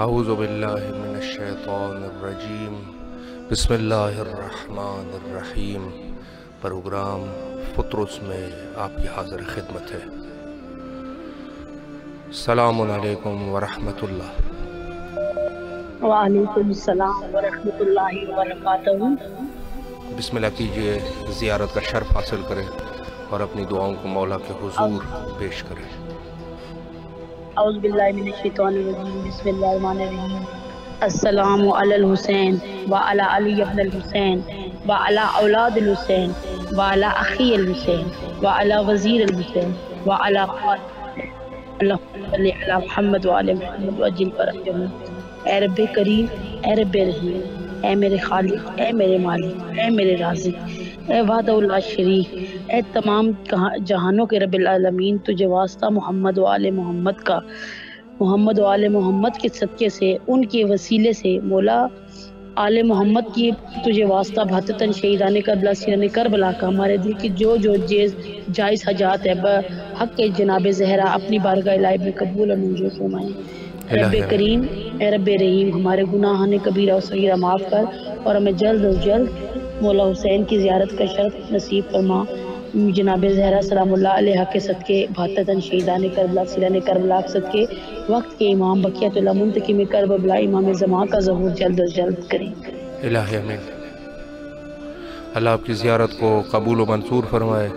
اعوذ باللہ من الشیطان الرجیم بسم اللہ الرحمن الرحیم۔ پروگرام فطرس میں آپ کی حاضر خدمت ہے۔ السلام علیکم ورحمۃ اللہ۔ وعلیکم السلام ورحمۃ اللہ وبرکاتہ۔ بسم اللہ کیجئے، زیارت کا شرف حاصل کریں اور اپنی دعاؤں کو مولا کے حضور پیش کریں۔ اعوذ باللہ من الشیطان الرجیم، بسم اللہ الرحمن الرحیم۔ السلام علی الحسین وعلی علی ابن الحسین وعلی اولاد الحسین وعلی اخی الحسین وعلی وزیر الحسین وعلی اللہم صلی علی محمد وعلی محمد وعجل فرجہم۔ اے رب کریم، اے رب رحیم، اے میرے خالق، اے میرے مالک، اے میرے رازق، اے وحدہ لا شریک، اے تمام جہانوں کے رب العالمین، تجھے واسطہ محمد و آل محمد کا، محمد و آل محمد کے صدقے سے، ان کے وسیلے سے مولا آل محمد کی تجھے واسطہ بھاتتاً شہیدان کربلا سیران کربلا کا ہمارے دل کی جو جائز حاجات ہے حق کے جناب زہرا اپنی بارگاہ الہی میں قبول اور منظور فرمائیں۔ اے رب کریم، اے رب رحیم، ہمارے گناہان کبیرہ و صغیرہ معاف کر اور ہمیں جلد از جلد مولا حسین کی زیارت کا شرف نصیب فرما۔ جناب زہرا سلام اللہ علیہ کے صدقے، بھاتتاً شہیدان کربلا سیران کربلا کے صدقے، وقت کے امام بقیت اللہ منتقم کربلا امام زمان کا ظہور جلد از جلد کریں۔ الہی امین۔ اللہ آپ کی زیارت کو قبول و منظور فرمائے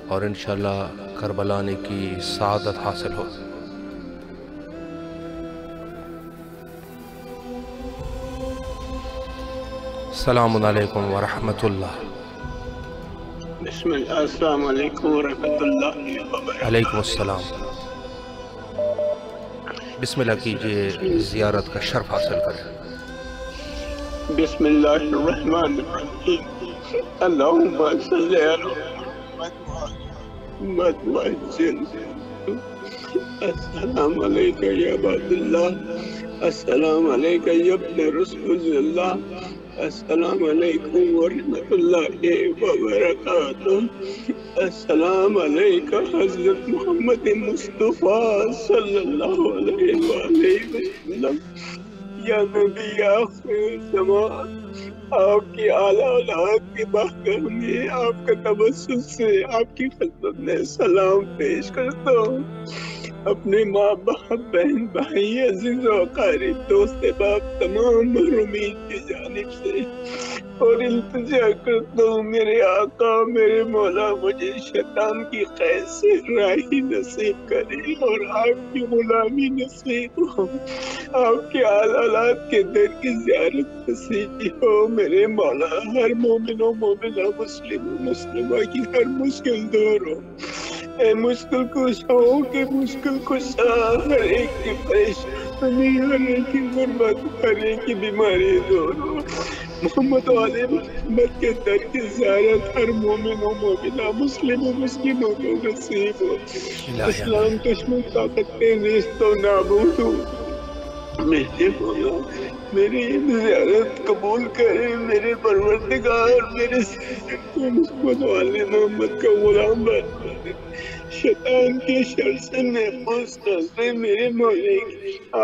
اور انشاءاللہ کربلا آنے کی سعادت حاصل ہو۔ السلام علیکم ورحمۃ اللہ۔ بسم اللہ، السلام علیکم ورحمۃ اللہ وبرکاتہ۔ علیکم السلام۔ بسم اللہ کیجئے، زیارت کا شرف حاصل کریں۔ بسم اللہ الرحمن الرحیم۔ اللہم صلی علی محمد وعجل۔ السلام علیکم یا عباد اللہ، السلام علیکم یا ابن رسول اللہ، السلام علیکم ورحمۃ اللہ وبرکاتہ۔ السلام علیکم حضرت محمد مصطفیٰ صلی اللہ علیہ وآلہ وسلم۔ یا نبی آخر زمان، آپ کی اعلیٰ اولاد کی بارگاہ میں آپ کا تبسم سے آپ کی خدمت میں سلام پیش کرتا ہوں۔ اپنے ماں باپ، بہن بھائی، عزیز و اقارب، دوست احباب، تمام محرومین کی جانب سے اور التجا کرتا ہوں، میرے آقا، میرے مولا، مجھے شیطان کی قید سے راہی نصیب کرے اور آپ کی غلامی نصیب ہو، آپ کے آل اولاد کے در کی زیارت نصیب ہو۔ میرے مولا، ہر مومن و مومنہ، مسلم و مسلمہ کی ہر مشکل دور ہو۔ اے مشکل کشا کے مشکل کشا، ہر ایک کی پریشانی، ہر ایک کی غربت، ہر ایک کی بیماری دور ہو۔ محمد و آل محمد کے در کی زیارت ہر مومن و مومنہ، مسلم و مسلموں کو نصیب ہو۔ اسلام دشمن طاقت نیست و نابود ہو۔ میرے مولا، میری زیارت قبول کرے میرے پروردگار، میرے محمد و آل محمد کا غلام بنا دے، شیطان کے شر سے محفوظ کر دے۔ میرے مولا،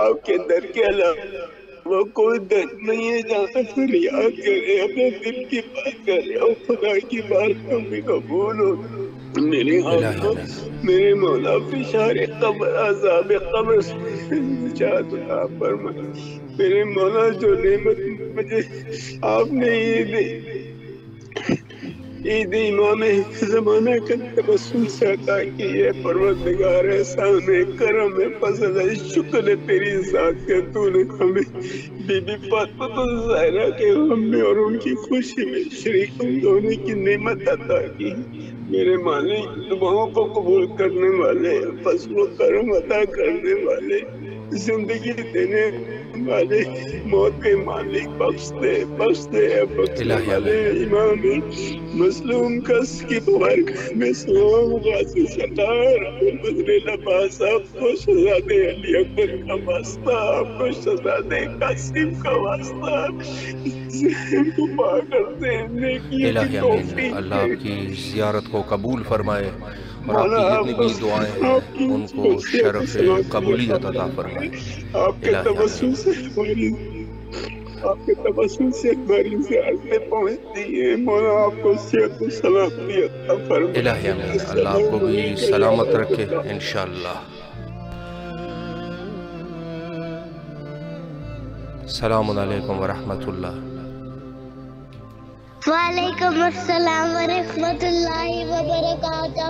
آپ کے در کے علاوہ وہ کوئی در نہیں ہے جہاں فریاد کرے، اپنے دل کی بات کرے اور خدا کی بات ہمیں قبول ہو۔ میرے آقا، میرے مولا، فشار قبر، عذاب قبر سے نجات عطا فرمائے۔ میرے مولا، جو نعمت مجھے آپ نے عید امام زمانہ کا تبسم سے عطا کی ہے، پروردگار احسان ہے، کرم ہے، فضل ہے، شکر ہے تیری ذات کا، تو نے ہمیں بی بی فاطمہ الزہرا کے غم میں اور ان کی خوشی میں شریک ہونے کی نعمت عطا کی۔ میرے مالک، دعاؤں کو قبول کرنے والے، فضل و کرم عطا کرنے والے، زندگی دینے والے، موت کے مالک، بخش دے بخشنے والے امام مظلوم کس کی مبارک میں سلام غازی ستار بدر لباس، آپ کو شہزادے علی اکبر کا واسطہ، آپ کو شہزادے قاسم کا واسطہ، ذہن کو پا کرتے ہیں نیکی کی الہی امین۔ توفیق اللہ آپ کی زیارت کو قبول فرمائے اور آپ کی جتنی بھی دعائیں ہیں ان کو شرف قبولیت عطا فرمائے. آپ کے تبسم سے ہماری زیارتیں پہنچتی ہیں. مولا آپ کو صحت و سلامتی عطا فرمائے. الہی آمین. اللہ آپ کو بھی سلامت رکھے انشاءاللہ. السلام علیکم ورحمۃ اللہ. وعلیکم السلام ورحمۃ اللہ وبرکاتہ.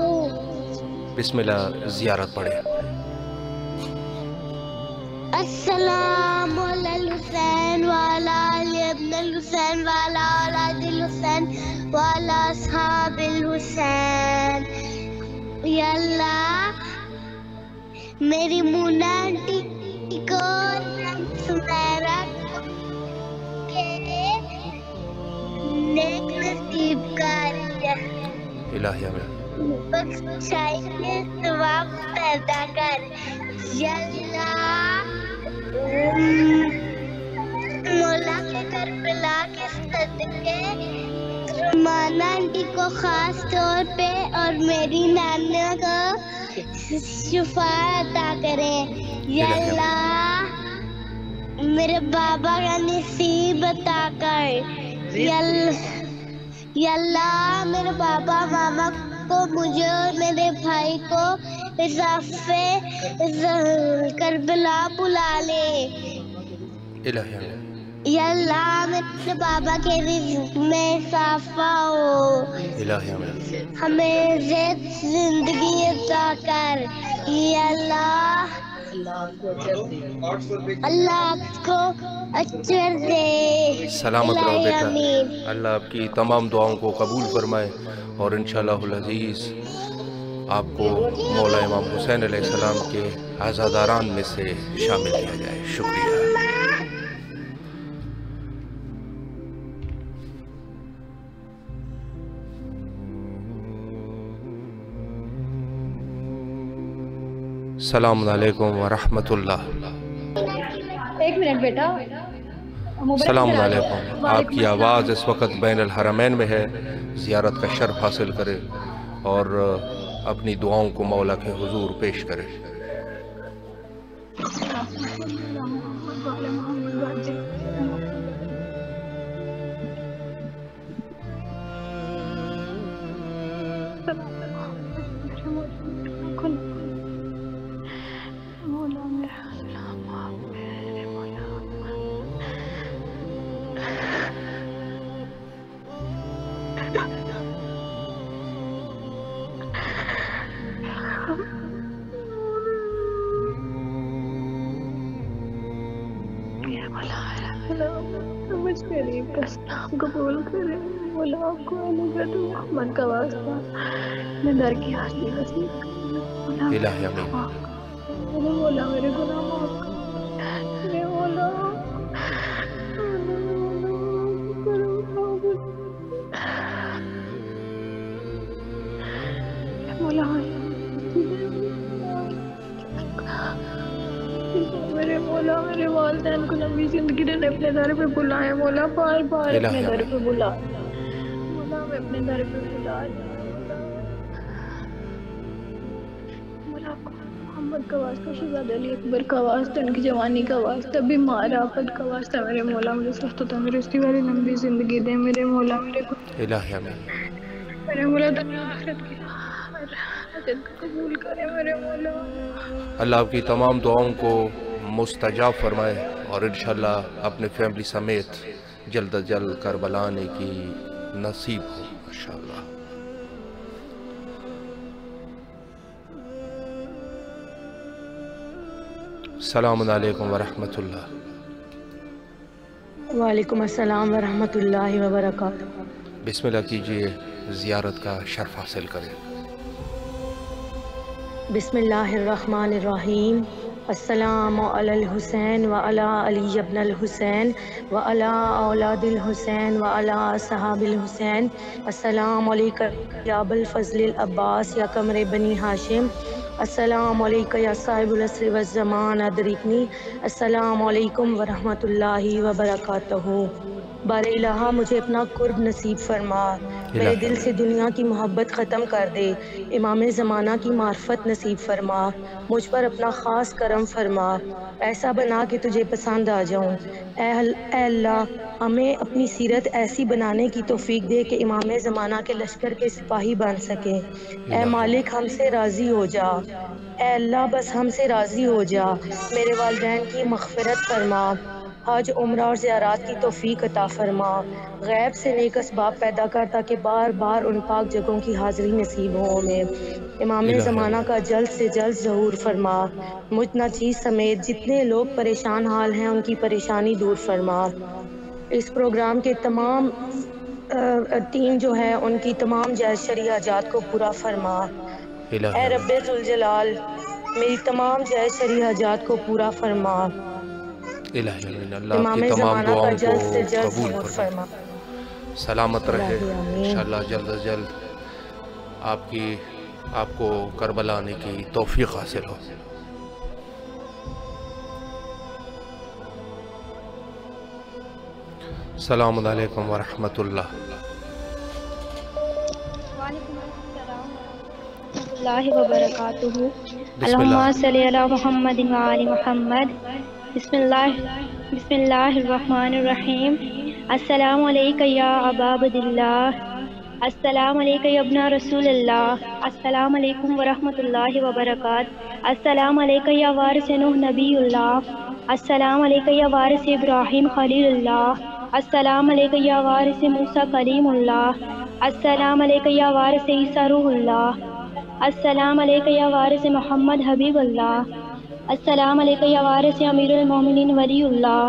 بسم اللہ زیارت پڑھیں. السلام علی الحسین وعلی علی ابن الحسین وعلی اولاد الحسین وعلی اصحاب الحسین. یا اللہ میری مونا آنٹی کو سمیرا کے نیک نصیب کر. الہی آمین. بخشائی کے ثواب پیدا کر. یا اللہ مولا کے کربلا کے صدقے رمانہ آنٹی کو خاص طور پہ اور میری نانا کو شفا عطا کریں. یا اللہ میرے بابا کا نصیب عطا کر. یا اللہ میرے بابا ماما کو مجھے اور میرے بھائی کو اضافے کربلا بلا لے. الہی آمین. یا اللہ میرے بابا کے رزق میں اضافہ ہو. الہی آمین. ہمیں زندگی عطا کر. یا اللہ اللہ آپ کو اجر دے. سلامت رہو الہی بیٹا. آمین. اللہ آپ کی تمام دعاؤں کو قبول فرمائے اور انشاءاللہ العزیز آپ کو مولا امام حسین علیہ السلام کے عزاداران میں سے شامل کیا جائے. شکریہ. السلام علیکم ورحمۃ اللہ. ایک منٹ بیٹا. السلام علیکم. آپ کی آواز اس وقت بین الحرمین میں ہے. زیارت کا شرف حاصل کرے اور اپنی دعاؤں کو مولا کے حضور پیش کرے. مجھ غریب کا سلام قبول کرے. مولا آپ کو محمد کا واسطہ میں در کی حاصلی نصیب کرے. الہی آمین. میرے مولا میرے گناہ معاف کر. میرے مولا مولا میرے مولا میرے والدین کو لمبی زندگی نے اپنے در پہ بلائے. مولا بار بار اپنے در پہ بلا. مولا میں اپنے در پہ بلا. مولا آپ کو محمد کا واسطہ، شہزادہ علی اکبر کا واسطہ، ان کی جوانی کا واسطہ، بیمار آفت کا واسطہ میرے مولا مجھے صحت و تندرستی والی لمبی زندگی دے. میرے مولا میرے کو الہی آمین. میرے مولا دنیا آخرت کی قبول کرے. میرے مولا اللہ آپ کی تمام دعاؤں کو مستجاب فرمائے اور انشاءاللہ اپنے فیملی سمیت جلد از جلد کربلا آنے کی نصیب ہو انشاءاللہ. السلام علیکم ورحمۃ اللہ. وعلیکم السلام ورحمۃ اللہ وبرکاتہ. بسم اللہ کیجئے. زیارت کا شرف حاصل کریں. بسم اللہ الرحمن الرحیم. السلام علی الحسین وعلی علی ابن الحسین وعلی اولاد الحسین وعلی اصحاب الحسین. السلام علیکم یا ابو الفضل العباس یا قمر بنی ہاشم. السلام علیکم یا صاحب العصر والزمان ادرکنی. السلام علیکم ورحمۃ اللہ وبرکاتہ. بار الہ مجھے اپنا قرب نصیب فرما. میرے دل سے دنیا کی محبت ختم کر دے، امام زمانہ کی معرفت نصیب فرما، مجھ پر اپنا خاص کرم فرما، ایسا بنا کہ تجھے پسند آ جاؤں۔ اے اللہ، ہمیں اپنی سیرت ایسی بنانے کی توفیق دے کہ امام زمانہ کے لشکر کے سپاہی بن سکیں۔ اے مالک، ہم سے راضی ہو جا، اے اللہ بس ہم سے راضی ہو جا، میرے والدین کی مغفرت فرما، حج عمرہ اور زیارات کی توفیق عطا فرما، غیب سے نیک اسباب پیدا کر تاکہ بار بار ان پاک جگہوں کی حاضری نصیب ہو ہمیں۔ امام زمانہ کا جلد سے جلد ظہور فرما، مجھ ناچیز سمیت جتنے لوگ پریشان حال ہیں ان کی پریشانی دور فرما۔ اس پروگرام کے تمام ٹیم جو ہے ان کی تمام جائز شرعی حاجات کو پورا فرما۔ اے رب ذوالجلال، میری تمام جائز شرعی حاجات کو پورا فرما۔ الہی آمین۔ اللہ آپ امام کی تمام زمانہ کا دعاؤں جلد سے کو جلد قبول ظہور فرما، فرما۔ سلامت رہے، الہی آمین۔ انشاءاللہ جلد از جلد آپ کو کربلا آنے کی توفیق حاصل ہو۔ السلام علیکم ورحمۃ اللہ۔ وعلیکم السلام ورحمۃ اللہ وبرکاتہ۔ بسم اللہ۔ اللہم صلی علی محمد وآل محمد۔ بسم اللہ الرحمن الرحیم۔ السلام علیکم یا ابا عبداللہ، السلام علیکم یا ابن رسول اللہ، السلام علیکم ورحمۃ اللہ وبرکاتہ، السلام علیکم یا وارث نوح نبی اللہ، السلام علیکم یا وارث ابراہیم خلیل اللہ، السلام علیکم یا وارث موسیٰ کلیم اللہ، السلام علیکم یا وارث عیسیٰ روح اللہ، السلام علیکم یا وارث محمد حبیب اللہ، السلام علیکم یا وارث امیر المومنین ولی اللہ،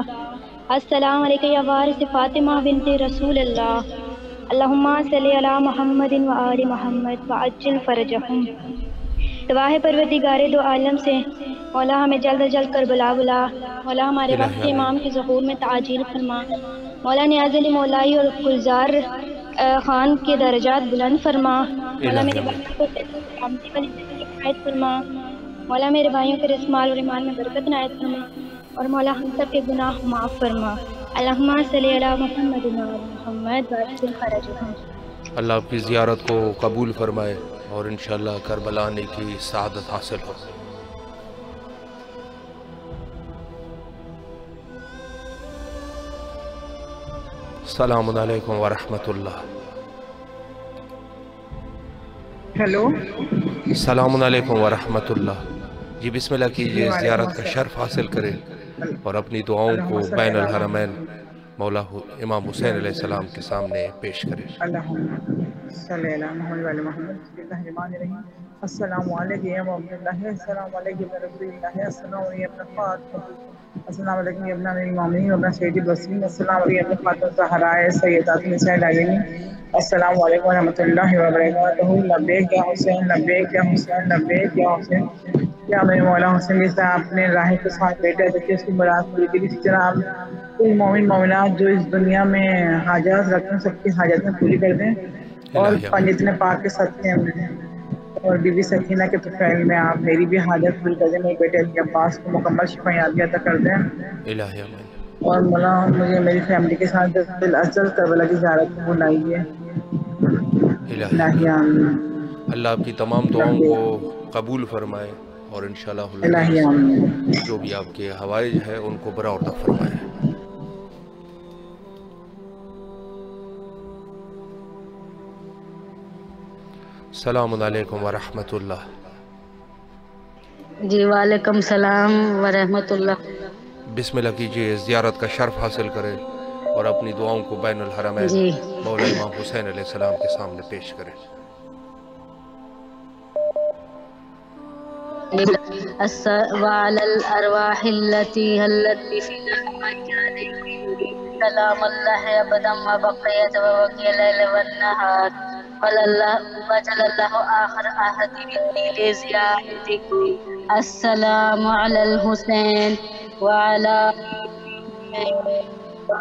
السلام علیکم یا وارث فاطمہ بنت رسول اللہ، اللہم صلی علی محمد وآل محمد وعجل فرجہم۔ دعا ہے پروردگار دو عالم سے، مولا ہمیں جلد از جلد کربلا بلا، مولا ہمارے وقت کے امام کے ظہور میں تعجیل فرما، مولا نیاز علی مولائی اور گلزار خان کے درجات بلند فرما، مولا میرے بھائیوں کو سلامتی والی زندگی عنایت فرما، مولا میرے بھائیوں کے رزق مال اور ایمان میں برکت عنایت فرما، اور مولا ہم سب کے گناہ معاف فرما۔ اللہم صلی علی محمد وآل محمد وعجل فرجہم۔ اللہ آپ کی زیارت کو قبول فرمائے اور انشاءاللہ کربلا آنے کی سعادت حاصل ہو۔ السلام علیکم ورحمۃ اللہ۔ ہیلو، السلام علیکم ورحمۃ اللہ۔ جی بسم اللہ کیجئے، زیارت کا شرف حاصل کریں اور اپنی دعاؤں کو بین الحرمین مولا امام حسین علیہ السلام کے سامنے پیش کریں۔ اللہم صلی علی محمد وعلی محمد۔ بسم اللہ الرحمن الرحیم۔ السلام علیکم یا عبد اللہ، السلام علیکم یا رسول اللہ، السلام علیکم یا ابن فاطمہ، السلام علیکم یا ابن امیر المومنین وابن سید البصرین، السلام علیکم یا ابن فاطمہ الزہراء سیدات النساء العالمین، السلام علیکم ورحمۃ اللہ وبرکاتہ۔ لبیک یا حسین، لبیک یا حسین، لبیک یا حسین۔ یا میرے مولا حسین جیسا آپ نے راہ کے ساتھ بیٹا دیکھے اس کی مراد پوری کی، اسی طرح آپ کوئی مومن مومنات جو اس دنیا میں حاجات رکھتے ہیں سب کی حاجات پوری کر دیں، اور پنجتن پاک کے صدقے میں اور بی بی سکینہ کے طفیل میں آپ میری بھی حاجت پوری کر دیں، میرے بیٹے علی عباس کو مکمل شفا یابی عطا کر دیں، الہی آمین۔ اور مولا مجھے میری فیملی کے ساتھ دل ازل کربلا کی زیارت کو بلائیے، الہی آمین۔ اللہ آپ کی تمام دعاؤں کو قبول فرمائے اور انشاءاللہ الہی آمین۔ جو بھی آپ کے حوائج ہے ان کو برآورد فرمائے۔ السلام علیکم ورحمۃ اللہ۔ جی وعلیکم السلام ورحمۃ اللہ۔ بسم اللہ کیجئے، زیارت کا شرف حاصل کریں اور اپنی دعاؤں کو بین الحرمین جی مولا امام حسین علیہ السلام کے سامنے پیش کریں۔ وعلى الأرواح التي هلت بفناء سلام الله أبدا ما بقيت وبقي الليل والنهار وجل الله آخر عهد مني لزيارتكم۔ السلام على الحسين وعلى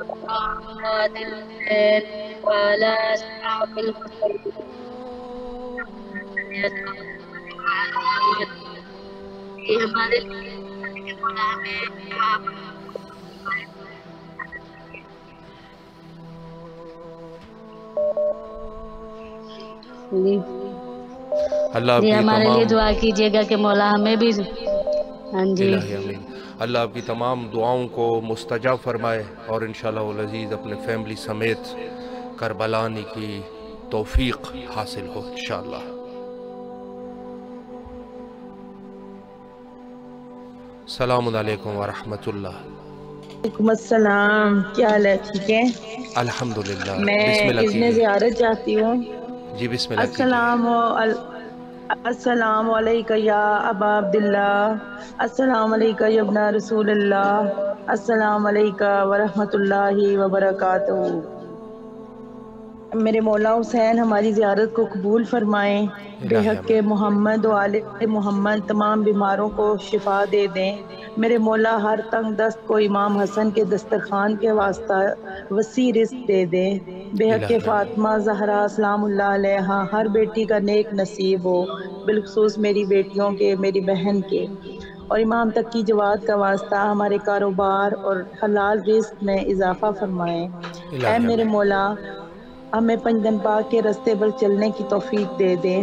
أولاد الحسين وعلى أصحاب الحسين۔ یہ ہمارے جی اللہ آپ جی کی ہمارے لیے تمام دعا کیجیے گا کہ مولا ہمیں بھی ہاں جی الہی امین، اللہ آپ کی تمام دعاؤں کو مستجاب فرمائے اور انشاءاللہ العزیز اپنے فیملی سمیت کربلا آنے کی توفیق حاصل ہو انشاءاللہ۔ السلام علیکم ورحمۃ اللہ۔ وعلیکم السلام، کیا حال ہے؟ ٹھیک ہے؟ الحمدللہ، میں بسم اللہ اذن کیجیے۔ زیارت چاہتی ہوں۔ جی بسم اللہ کیجیے۔ السلام علیکم یا ابا عبداللہ، السلام علیکم یا ابن رسول اللہ، السلام علیکم ورحمۃ اللہ وبرکاتہ۔ میرے مولا حسین ہماری زیارت کو قبول فرمائیں، بے الہی حق امین۔ محمد و آل محمد تمام بیماروں کو شفا دے دیں۔ میرے مولا ہر تنگ دست کو امام حسن کے دسترخوان کے واسطہ وسیع رزق دے دیں۔ بے حق الہی امین۔ فاطمہ زہرا سلام اللہ علیہا ہر بیٹی کا نیک نصیب ہو، بالخصوص میری بیٹیوں کے، میری بہن کے، اور امام تک کی جواد کا واسطہ ہمارے کاروبار اور حلال رزق میں اضافہ فرمائیں۔ اے الہی میرے امین۔ مولا ہمیں پنجن پاک کے رستے پر چلنے کی توفیق دے دیں،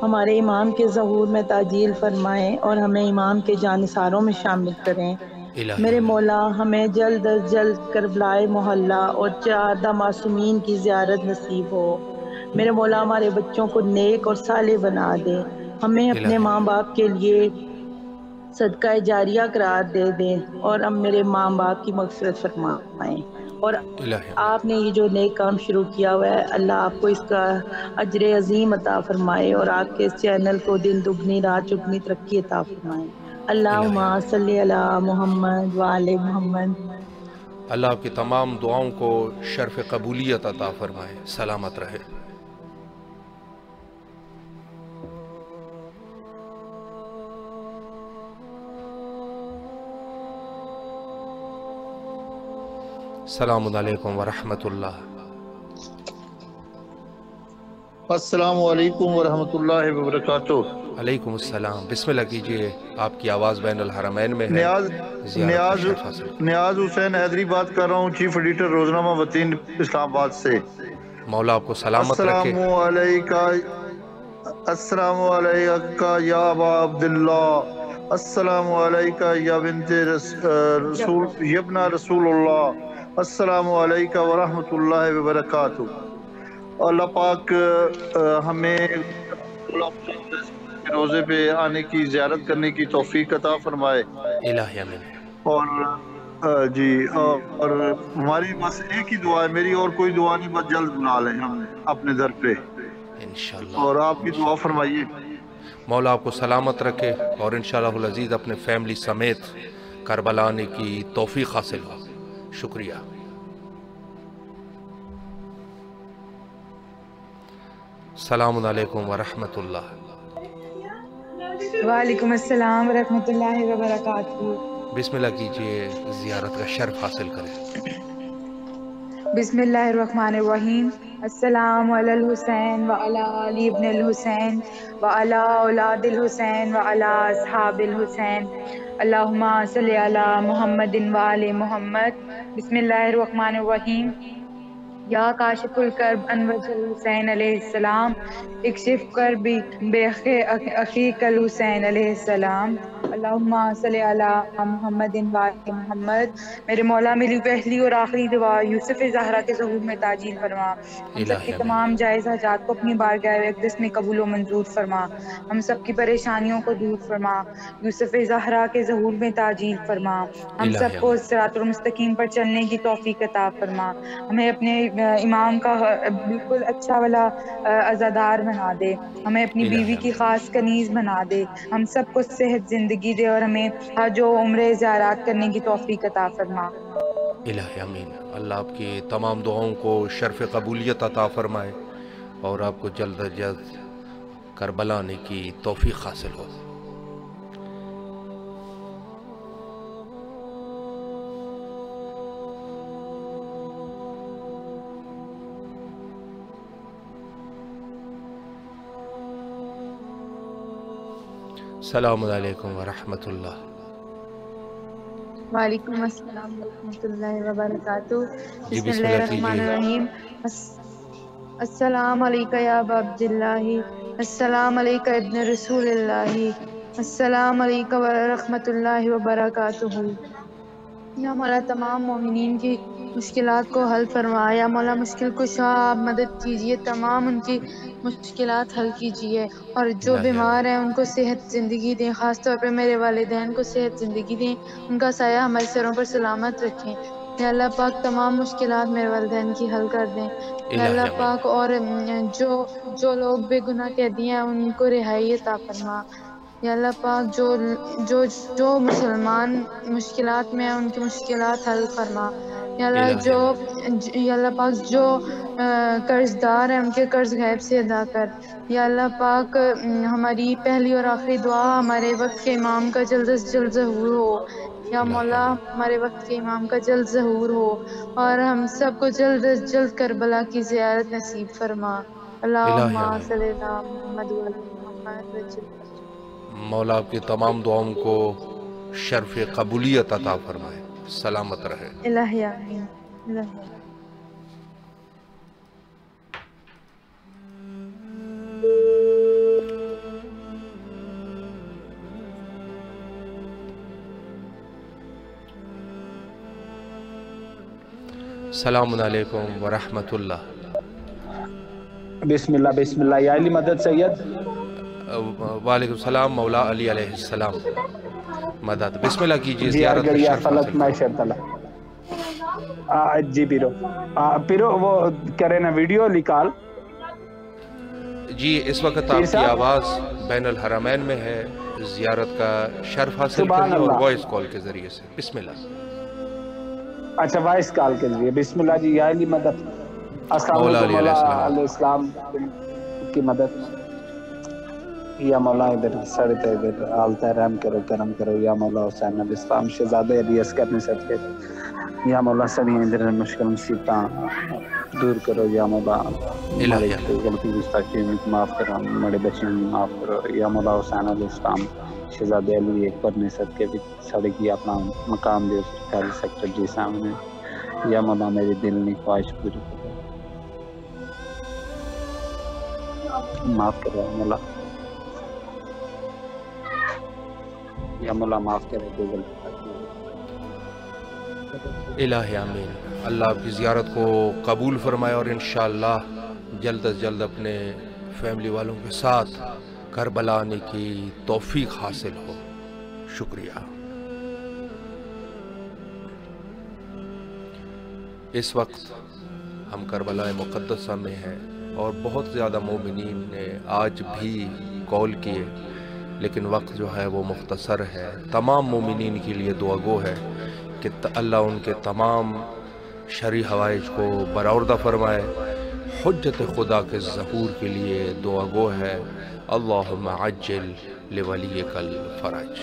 ہمارے امام کے ظہور میں تعجیل فرمائیں اور ہمیں امام کے جانثاروں میں شامل کریں۔ الہی میرے امین۔ مولا ہمیں جلد از جلد کربلائے محلہ اور 14 معصومین کی زیارت نصیب ہو۔ میرے مولا ہمارے بچوں کو نیک اور صالح بنا دے، ہمیں اپنے الہی ماں باپ کے لیے صدقہ جاریہ قرار دے دیں اور ہم میرے ماں باپ کی مغفرت فرمائیں، اور الہی امین۔ آپ نے یہ جو نیک کام شروع کیا ہوا ہے اللہ آپ کو اس کا اجر عظیم عطا فرمائے اور آپ کے اس چینل کو دن دگنی رات چگنی ترقی عطا فرمائے۔ اللہم الہی امین۔ صلی علی محمد وآل محمد۔ اللہ آپ کی تمام دعاؤں کو شرف قبولیت عطا فرمائے، سلامت رہے۔ السلام علیکم ورحمۃ اللہ۔ السلام علیکم ورحمۃ اللہ وبرکاتہ۔ علیکم السلام، بسم اللہ کیجئے، آپ کی آواز بین الحرمین میں ہے، زیارت کا شرف حاصل کریں۔ نیاز حسین حیدری بات کر رہا ہوں، چیف ایڈیٹر روزنامہ وطن اسلام آباد سے۔ مولا آپ کو سلامت رکھے۔ السلام علیکہ یا ابا عبداللہ، السلام علیکہ یا بنت رسول یبنا رسول اللہ، السلام علیکہ ورحمۃ اللہ وبرکاتہ۔ اللہ پاک ہمیں روزے پہ آنے کی زیارت کرنے کی توفیق عطا فرمائے۔ الہی امین۔ اور جی اور ہماری بس ایک ہی دعا ہے میری، اور کوئی دعا نہیں، بس جلد بنا لیں ہم اپنے در پہ، انشاءاللہ۔ اور آپ کی دعا فرمائیے۔ مولا آپ کو سلامت رکھے اور انشاءاللہ العزیز اپنے فیملی سمیت کربلا آنے کی توفیق حاصل ہو۔ شکریہ۔ السلام علیکم ورحمۃ اللہ۔ وعلیکم السلام ورحمۃ اللہ وبرکاتہ۔ بسم اللہ کیجئے، زیارت کا شرف حاصل کریں۔ بسم اللہ الرحمن الرحیم۔ السلام علی الحسین وعلی آل ابن الحسین وعلی اولاد الحسین وعلی اصحاب الحسین، اللہم صلی علی محمد وآل محمد۔ بسم اللہ الرحمن الرحیم۔ یا کاشف الکرب انور الحسین علیہ السلام، اکشف کربی بے اخیک الحسین علیہ السلام، اللہم صلی علی محمد وآل محمد۔ میرے مولا میری پہلی اور آخری دعا یوسف زہرا کے ظہور میں تعجیل فرما، ہم سب کی تمام جائز حاجات کو اپنی بارگاہ اقدس میں قبول و منظور فرما، ہم سب کی پریشانیوں کو دور فرما، یوسف زہرا کے ظہور میں تعجیل فرما، ہم سب کو صراط المستقیم پر چلنے کی توفیق عطا فرما، ہمیں اپنے امام کا بالکل اچھا والا عزادار بنا دے، ہمیں اپنی بیوی کی خاص کنیز بنا دے، ہم سب کو صحت زندگی دے اور ہمیں حج و عمرے زیارات کرنے کی توفیق عطا فرما۔ الہی امین۔ اللہ آپ کی تمام دعاؤں کو شرف قبولیت عطا فرمائے اور آپ کو جلد از جلد کربلا آنے کی توفیق حاصل ہو۔ السلام علیکم ورحمۃ اللہ۔ وعلیکم السلام ورحمۃ اللہ وبرکاتہ۔ جی بسم اللہ الرحمن الرحیم۔ السلام علیکم یا ابا عبداللہ، السلام علیکم ابن رسول اللہ، السلام علیکم ورحمۃ اللہ وبرکاتہ۔ یا مولا تمام مومنین کی مشکلات کو حل فرما، یا مولا مشکل کشا آپ مدد کیجیے، تمام ان کی مشکلات حل کیجیے، اور جو بیمار ہیں ان کو صحت زندگی دیں، خاص طور پہ میرے والدین کو صحت زندگی دیں، ان کا سایہ ہمارے سروں پر سلامت رکھیں۔ یا اللہ پاک تمام مشکلات میرے والدین کی حل کر دیں۔ یا اللہ پاک اور جو لوگ بے گناہ قیدی ہیں ان کو رہائی عطا فرما۔ یا اللہ پاک جو مسلمان مشکلات میں ہیں ان کی مشکلات حل فرما۔ یا اللہ پاک جو قرض دار ہیں ان کے قرض غیب سے ادا کر۔ یا اللہ پاک ہماری پہلی اور آخری دعا ہمارے وقت کے امام کا جلد از جلد ظہور ہو۔ یا مولا ہمارے وقت کے امام کا جلد ظہور ہو، اور ہم سب کو جلد از جلد کربلا کی زیارت نصیب فرما۔ اللہم صلی علی محمد و علی محمد۔ مولا آپ کی تمام دعاؤں کو شرف قبولیت عطا فرمائے، سلامت رہے۔ الہی آمین، الہی آمین۔ السلام علیکم ورحمۃ اللہ۔ بسم اللہ بسم اللہ، یا علی مدد سید۔ وعلیکم السلام مولا علی علیہ السلام مدد۔ بسم اللہ کیجیے، جی زیارت کا شرف فلک حاصل میں شرط اللہ۔ جی پیرو وہ کرے نا ویڈیو نکال۔ جی اس وقت آپ کی آواز بین الحرمین میں ہے، زیارت کا شرف حاصل کریے اور وائس کال کے ذریعے سے۔ بسم اللہ۔ اچھا وائس کال کے ذریعے، بسم اللہ جی، یا علی مدد۔ السلام علیکم مولا علیہ السلام کی مدد۔ یا مولا ادھر سڑتے ادھر آلتا رحم کرو، کرم کرو۔ یا مولا حسین علیہ السلام شہزادہ ریاض کرنے صدقے، یا مولا سڑی ادھر مشکل مصیبتاں دور کرو۔ یا مولا غلطی گستاخی معاف کرو، بڑے بچوں معاف کرو۔ یا مولا حسین علیہ السلام شہزادہ علی ایک پڑھنے صدقے بھی سڑکی اپنا مقام دے سرکاری سیکٹر جی سامنے۔ یا مولا میری دل نے خواہش پوری کرو، معاف کرو مولا۔ یا مولا معاف کرے گوگل۔ الہی آمین۔ اللہ آپ کی زیارت کو قبول فرمائے، اور انشاءاللہ جلد از جلد اپنے فیملی والوں کے ساتھ کربلا آنے کی توفیق حاصل ہو۔ شکریہ۔ اس وقت ہم کربلا مقدسہ میں ہیں، اور بہت زیادہ مومنین نے آج بھی کال کیے، لیکن وقت جو ہے وہ مختصر ہے۔ تمام مومنین کے لیے دعا گو ہے کہ اللہ ان کے تمام شرعی حوائج کو برآوردہ فرمائے۔ حجت خدا کے ظہور کے لیے دعا گو ہے۔ اللہم عجل لولیک الفرج۔